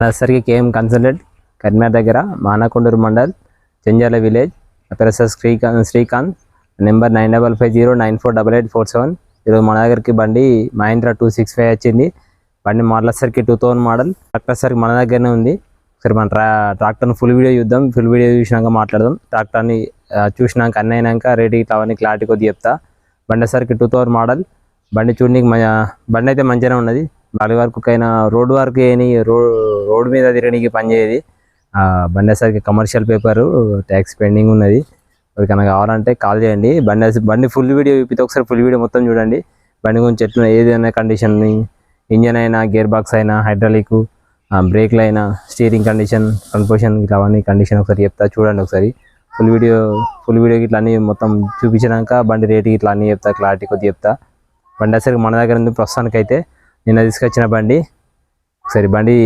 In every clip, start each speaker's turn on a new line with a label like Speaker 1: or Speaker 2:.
Speaker 1: Nursery KM consultant Karimnagar దగ్గర Manakondur mandal చెంజాల village. నా పేరు సార్ శ్రీకాంత్. నెంబర్ 9550948847. ఈరోజు మన దగ్గరికి బండి మహీంద్రా 265 వచ్చింది. బండి మోడల్ సరికి 2000 మోడల్. ట్రాక్టర్ సరికి మన దగ్గరనే ఉంది. సరే మన ట్రాక్టర్ని ఫుల్ వీడియో చూద్దాం. ఫుల్ వీడియో చూసినాక మాట్లాడదాం. ట్రాక్టర్ని చూసినాక అన్నీ అయినాక రేట్ ఇట్లా అవన్నీ క్లారిటీ కొద్దిగా చెప్తా. బండి సరికి 2000 మోడల్. బండి చూడడానికి బండి అయితే మంచిగానే ఉన్నది. బాలి వరకు అయినా రోడ్ వర్క్ అయినా రోడ్ మీద తిరగడానికి పనిచేయది. బండి సరికి కమర్షియల్ పేపరు ట్యాక్స్ పెండింగ్ ఉన్నది. ఎవరికైనా కావాలంటే కాల్ చేయండి. బండి ఫుల్ వీడియో చూపితే ఒకసారి ఫుల్ వీడియో మొత్తం చూడండి. బండి గురించి ఎట్లా ఏదైనా కండిషన్, ఇంజన్ అయినా, గేర్ బాక్స్ అయినా, హైడ్రాలిక్, బ్రేక్లు అయినా, స్టీరింగ్ కండిషన్, కన్పోషన్ ఇట్లా అవన్నీ కండిషన్ ఒకసారి చెప్తా. చూడండి ఒకసారి ఫుల్ వీడియో ఇట్లా అన్నీ మొత్తం చూపించినాక బండి రేటు ఇట్లా అన్నీ చెప్తా, క్లారిటీ కొద్దిగా చెప్తా. బండి అసలు మన దగ్గర ఉంది ప్రస్తుతానికి అయితే. నిన్న తీసుకొచ్చిన బండి ఒకసారి బండి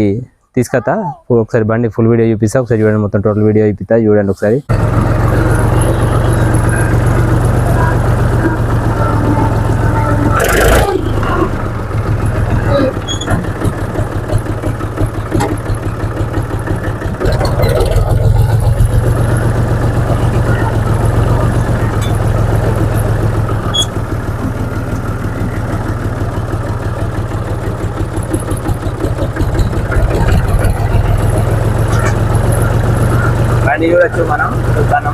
Speaker 1: తీసుకొస్తా. ఒకసారి బండి ఫుల్ వీడియో చూపిస్తా. ఒకసారి చూడండి, మొత్తం టోటల్ వీడియో చూపిస్తా. చూడండి ఒకసారి. బండి చూడొచ్చు మనం చూస్తాం.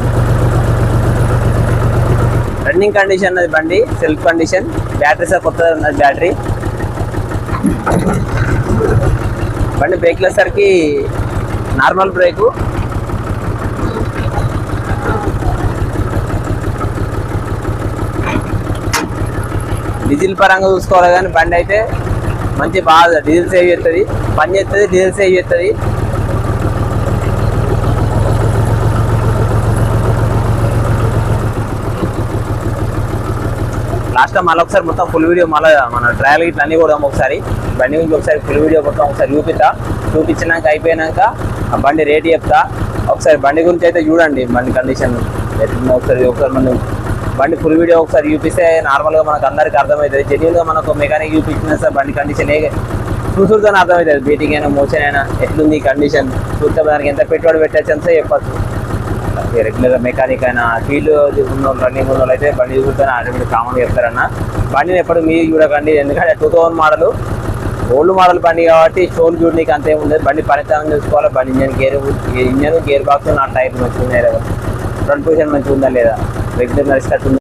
Speaker 1: రన్నింగ్ కండిషన్ ఉన్నది బండి, సెల్ఫ్ కండిషన్. బ్యాటరీ సార్ కొత్తగా ఉన్నది బ్యాటరీ. బండి బ్రేక్ల సరికి నార్మల్ బ్రేకు. డీజిల్ పరంగా చూసుకోవాలి కానీ బండి అయితే మంచి బాగా డీజిల్ సేవ్ చేస్తుంది, పని చేస్తుంది, డీజిల్ సేవ్ చేస్తుంది. లాస్ట్ టైం మళ్ళీ ఒకసారి మొత్తం ఫుల్ వీడియో మళ్ళీ మన ట్రయల్ ఇట్లా అన్నీ కూడా ఒకసారి బండి గురించి ఒకసారి ఫుల్ వీడియో మొత్తం ఒకసారి చూపించినాక అయిపోయినాక ఆ బండి రేట్ చెప్తా. ఒకసారి బండి గురించి అయితే చూడండి, బండి కండిషన్ ఒకసారి మనం బండి ఫుల్ వీడియో ఒకసారి చూపిస్తే నార్మల్గా మనకు అందరికీ అర్థమవుతుంది. జెన్యున్గా మనకు మెకానిక్ చూపించిన సార్ బండి కండిషన్ చూసుకుంటూనే అర్థమవుతుంది. బీటింగ్ అయినా, మోషన్ అయినా ఎట్లుంది కండిషన్ చూస్తే దానికి ఎంత పెట్టుబడి పెట్టచ్చు అంతా చెప్పచ్చు. రెగ్యులర్ మెకానిక్ అయినా, ఫీల్డ్ ఉన్న రన్నింగ్ ఉన్న అయితే బండి చూసుకుంటే ఆటోమేటిక్ కామన్గా చెప్తారన్న. బండిని ఎప్పుడు మీరు చూడకండి, ఎందుకంటే 2000 మోడల్ ఓల్డ్ మోడల్ బండి కాబట్టి షోలు చూడడానికి అంతే ఉండదు. బండి పనితనం చూసుకోవాలి. బండి ఇంజన్ గేర్ బాక్స్, నా టైర్ మంచిగా ఉన్నాయి లేదా, ఫ్రంట్ పొజిషన్ మంచిగా ఉందా లేదా, రెగ్యులర్ నడిచినట్టు